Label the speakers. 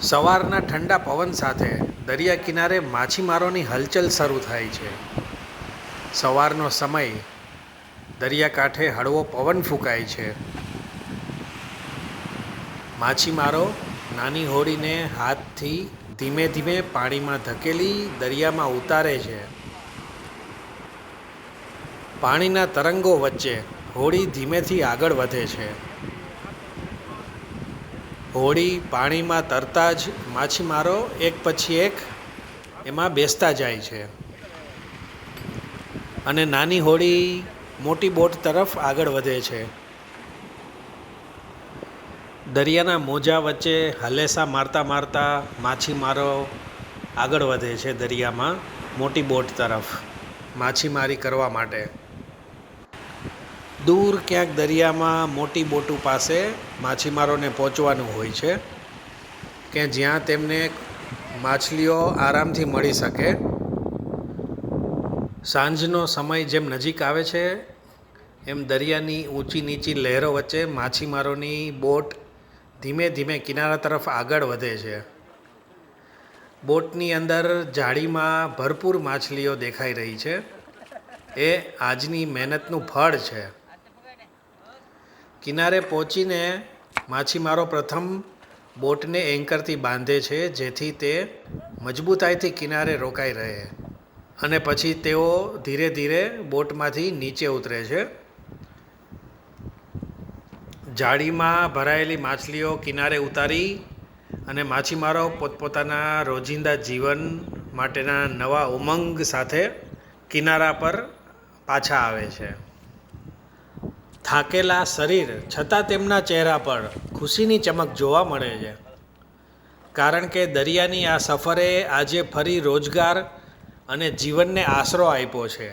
Speaker 1: સવારના ઠંડા પવન સાથે દરિયા કિનારે માછીમારોની હલચલ શરૂ થાય છે. સવારનો સમય, દરિયાકાંઠે હળવો પવન ફૂંકાય છે. માછીમારો નાની હોડીને હાથથી ધીમે ધીમે પાણીમાં ધકેલી દરિયામાં ઉતારે છે. પાણીના તરંગો વચ્ચે હોડી ધીમેથી આગળ વધે છે. હોડી પાણીમાં તરતા જ માછીમારો એક પછી એક એમાં બેસતા જાય છે અને નાની હોડી મોટી બોટ તરફ આગળ વધે છે. દરિયાના મોજા વચ્ચે હલેસા મારતા મારતા માછીમારો આગળ વધે છે દરિયામાં મોટી બોટ તરફ માછીમારી કરવા માટે. દૂર ક્યાંક દરિયામાં મોટી બોટો પાસે માછીમારોને પહોંચવાનું હોય છે કે જ્યાં તેમને માછલીઓ આરામથી મળી શકે. સાંજનો સમય જેમ નજીક આવે છે એમ દરિયાની ઊંચી નીચી લહેરો વચ્ચે માછીમારોની બોટ ધીમે ધીમે કિનારા તરફ આગળ વધે છે. બોટની અંદર જાળીમાં ભરપૂર માછલીઓ દેખાઈ રહી છે. એ આજની મહેનતનું ફળ છે. કિનારે પહોંચીને માછીમારો પ્રથમ બોટને એન્કરથી બાંધે છે જેથી તે મજબૂતાઈથી કિનારે રોકાઈ રહે અને પછી તેઓ ધીરે ધીરે બોટમાંથી નીચે ઉતરે છે. જાળીમાં ભરાયેલી માછલીઓ કિનારે ઉતારી અને માછીમારો પોતપોતાના રોજિંદા જીવન માટેના નવા ઉમંગ સાથે કિનારા પર પાછા આવે છે. થાકેલા શરીર છતાં તેમના ચહેરા પર ખુશીની ચમક જોવા મળે છે, કારણ કે દરિયાની આ સફરે આજે ફરી રોજગાર અને જીવનને આશરો આપ્યો છે.